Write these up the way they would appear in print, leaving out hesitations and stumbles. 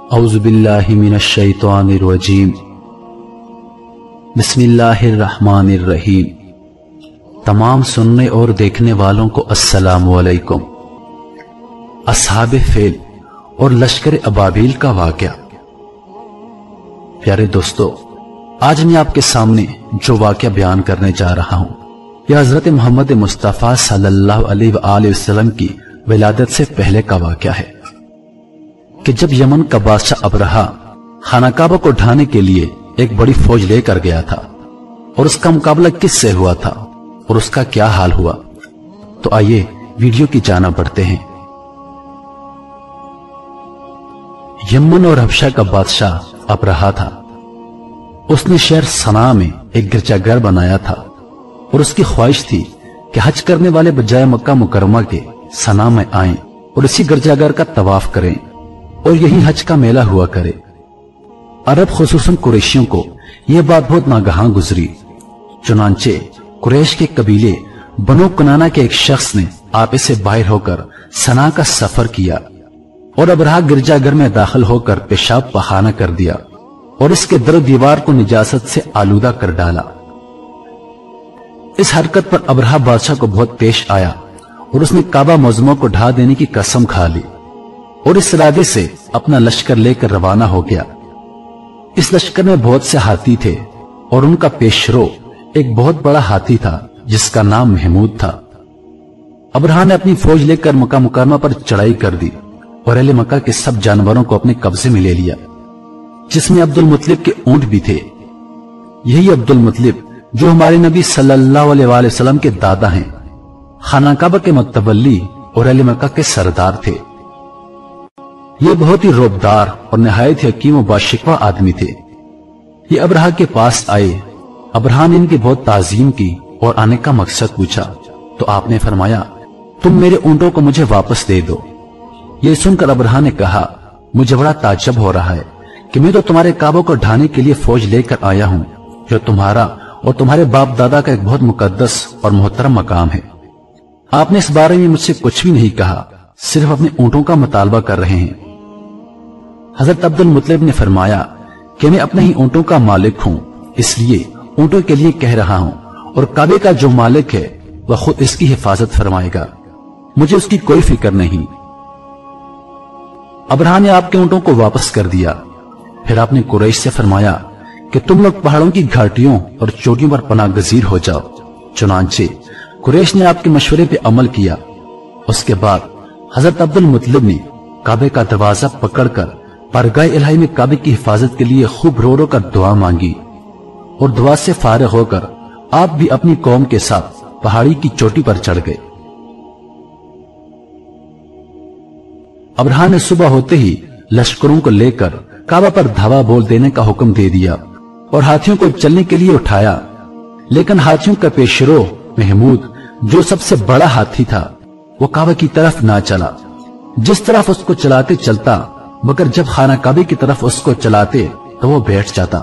اعوذ باللہ من الشیطان الرجیم بسم اللہ الرحمن الرحیم۔ تمام سننے اور دیکھنے والوں کو السلام علیکم۔ اصحاب فیل اور لشکر ابابیل کا واقعہ۔ پیارے دوستو، آج میں آپ کے سامنے جو واقعہ بیان کرنے جا رہا ہوں یہ حضرت محمد مصطفیٰ صلی اللہ علیہ وآلہ وسلم کی ولادت سے پہلے کا واقعہ ہے کہ جب یمن کا بادشاہ ابرہہ خانہ کعبہ کو ڈھانے کے لیے ایک بڑی فوج لے کر گیا تھا، اور اس کا مقابلہ کس سے ہوا تھا اور اس کا کیا حال ہوا، تو آئیے ویڈیو کی جانب بڑھتے ہیں۔ یمن اور حبشہ کا بادشاہ ابرہہ تھا۔ اس نے شہر صنعاء میں ایک گرجا گھر بنایا تھا، اور اس کی خواہش تھی کہ حج کرنے والے بجائے مکہ مکرمہ کے صنعاء میں آئیں اور اسی گرجا گھر کا طواف کریں اور یہی حج کا میلہ ہوا کرے۔ عرب خصوصاً قریشیوں کو یہ بات بہت ناگہاں گزری، چنانچہ قریش کے قبیلے بنو کنانہ کے ایک شخص نے آپے سے باہر ہو کر صنعاء کا سفر کیا اور ابرہہ گرجا گھر میں داخل ہو کر پیشاب پخانہ کر دیا اور اس کے در دیوار کو نجاست سے آلودہ کر ڈالا۔ اس حرکت پر ابرہہ بادشاہ کو بہت پیش آیا اور اس نے کعبہ معظمہ کو ڈھا دینے کی قسم کھا لی اور اس ارادے سے اپنا لشکر لے کر روانہ ہو گیا۔ اس لشکر میں بہت سے ہاتھی تھے اور ان کا پیشرو ایک بہت بڑا ہاتھی تھا جس کا نام محمود تھا۔ ابرہہ نے اپنی فوج لے کر مکہ مکرمہ پر چڑھائی کر دی اور اہل مکہ کے سب جانوروں کو اپنے قبضے میں لے لیا، جس میں عبد المطلب کے اونٹ بھی تھے۔ یہی عبد المطلب جو ہمارے نبی صلی اللہ علیہ وآلہ وسلم کے دادا ہیں، خانہ کعبہ کے متولی اور اہل مکہ کے سردار تھے۔ یہ بہت ہی روبدار اور نہایت ہی حکیم و باشکوہ آدمی تھے۔ یہ ابرہہ کے پاس آئے۔ ابرہہ نے ان کی بہت تعظیم کی اور آنے کا مقصد پوچھا تو آپ نے فرمایا، تم میرے اونٹوں کو مجھے واپس دے دو۔ یہ سن کر ابرہہ نے کہا، مجھے بڑا تعجب ہو رہا ہے کہ میں تو تمہارے کعبہ کو ڈھانے کے لیے فوج لے کر آیا ہوں جو تمہارا اور تمہارے باپ دادا کا ایک بہت مقدس اور محترم مقام ہے۔ آپ نے اس بارے میں مجھ سے کچھ بھی نہیں کہا، صرف اپنے اونٹوں کا مطالبہ کر رہے ہیں۔ حضرت عبد المطلب نے فرمایا کہ میں اپنے ہی اونٹوں کا مالک ہوں، اس لیے اونٹوں کے لیے کہہ رہا ہوں، اور کعبے کا جو مالک ہے وہ خود اس کی حفاظت فرمائے گا، مجھے اس کی کوئی فکر نہیں۔ ابرہہ نے آپ کے اونٹوں کو واپس کر دیا۔ پھر آپ نے قریش سے فرمایا کہ تم لوگ پہاڑوں کی گھاٹیوں اور چوٹیوں پر پناہ گزیر ہو جاؤ۔ چنانچہ قریش نے آپ کے مشورے پہ عمل کیا۔ اس کے بعد حضرت عبد المطلب نے کعبے کا دروازہ پکڑ کر بارگاہ الہی میں کعبے کی حفاظت کے لیے خوب رو رو کر دعا مانگی، اور دعا سے فارغ ہو کر آپ بھی اپنی قوم کے ساتھ پہاڑی کی چوٹی پر چڑھ گئے۔ ابرہہ نے صبح ہوتے ہی لشکروں کو لے کر کعبہ پر دھاوا بول دینے کا حکم دے دیا اور ہاتھیوں کو چلنے کے لیے اٹھایا، لیکن ہاتھیوں کا پیشرو محمود جو سب سے بڑا ہاتھی تھا وہ کعبہ کی طرف نہ چلا۔ جس طرف اس کو چلاتے چلتا، مگر جب خانہ کعبے کی طرف اس کو چلاتے تو وہ بیٹھ جاتا۔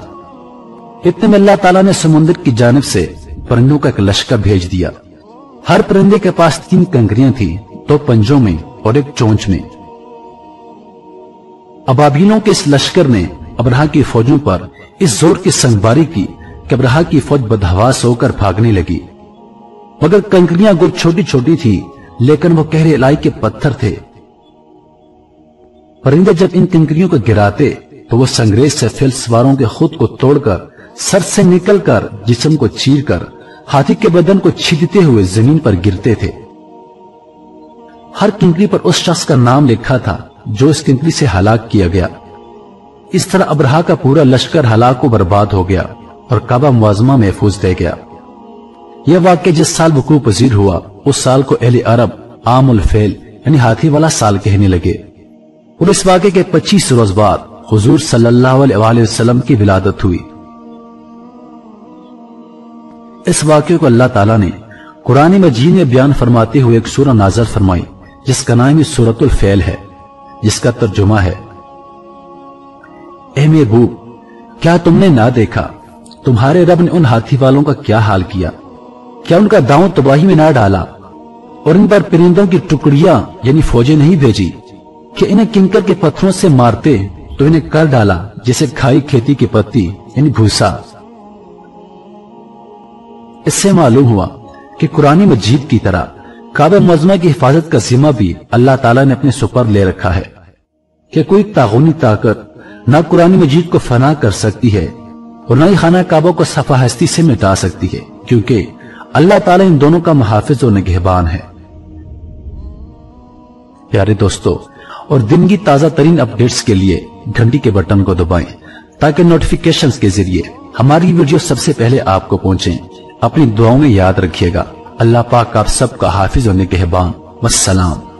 اتنے میں اللہ تعالیٰ نے سمندر کی جانب سے پرندوں کا ایک لشکر بھیج دیا۔ ہر پرندے کے پاس 3 کنکریاں تھیں، 2 پنجوں میں اور 1 چونچ میں۔ ابابیلوں کے اس لشکر نے ابرہہ کی فوجوں پر اس زور کی سنگباری کی کہ ابرہہ کی فوج بدحواس ہو کر بھاگنے لگی، مگر کنکریاں گر چھوٹی چھوٹی تھی لیکن وہ گہرے الائی کے پتھر تھے۔ پرندے جب ان کنکریوں کو گراتے تو وہ سنگریز سے فیل سواروں کے خود کو توڑ کر سر سے نکل کر جسم کو چیر کر ہاتھی کے بدن کو چھیدتے ہوئے زمین پر گرتے تھے۔ ہر کنکری پر اس شخص کا نام لکھا تھا جو اس کنکری سے ہلاک کیا گیا۔ اس طرح ابرہہ کا پورا لشکر ہلاک و برباد ہو گیا اور کعبہ معظمہ محفوظ رہ گیا۔ یہ واقعہ جس سال وقوع پذیر ہوا اس سال کو اہل عرب عام الفیل یعنی ہاتھی والا سال کہنے لگے، اور اس واقعے کے 25 روز بعد حضور صلی اللہ علیہ وآلہ وسلم کی ولادت ہوئی۔ اس واقعے کو اللہ تعالیٰ نے قرآن مجید میں بیان فرماتے ہوئے ایک سورہ نازل فرمائی جس کا نام سورۃ الفیل ہے، جس کا ترجمہ ہے، اے محبوب، کیا تم نے نہ دیکھا تمہارے رب نے ان ہاتھی والوں کا کیا حال کیا؟ کیا ان کا داؤں تباہی میں نہ ڈالا اور ان پر پرندوں کی ٹکڑیاں یعنی فوجیں نہیں بھیجی کہ انہیں کنکر کے پتھروں سے مارتے تو انہیں کر ڈالا جیسے کھائی کھیتی کی پتی یعنی بھوسا۔ اس سے معلوم ہوا کہ قرآن مجید کی طرح کعبہ معظمہ کی حفاظت کا ذمہ بھی اللہ تعالیٰ نے اپنے سپر لے رکھا ہے کہ کوئی طاغونی طاقت نہ قرآن مجید کو فنا کر سکتی ہے اور نہ ہی خانہ کعبہ کو صفحہ ہستی سے مٹا سکتی ہے، کیونکہ اللہ تعالیٰ ان دونوں کا محافظ اور نگہبان ہے۔ پیارے دوستو، اور دن کی تازہ ترین اپڈیٹس کے لیے گھنٹی کے بٹن کو دبائیں تاکہ نوٹیفیکیشنز کے ذریعے ہماری ویڈیو سب سے پہلے آپ کو پہنچیں۔ اپنی دعاؤں میں یاد رکھیے گا۔ اللہ پاک آپ سب کا حافظ اور نگہبان۔ والسلام۔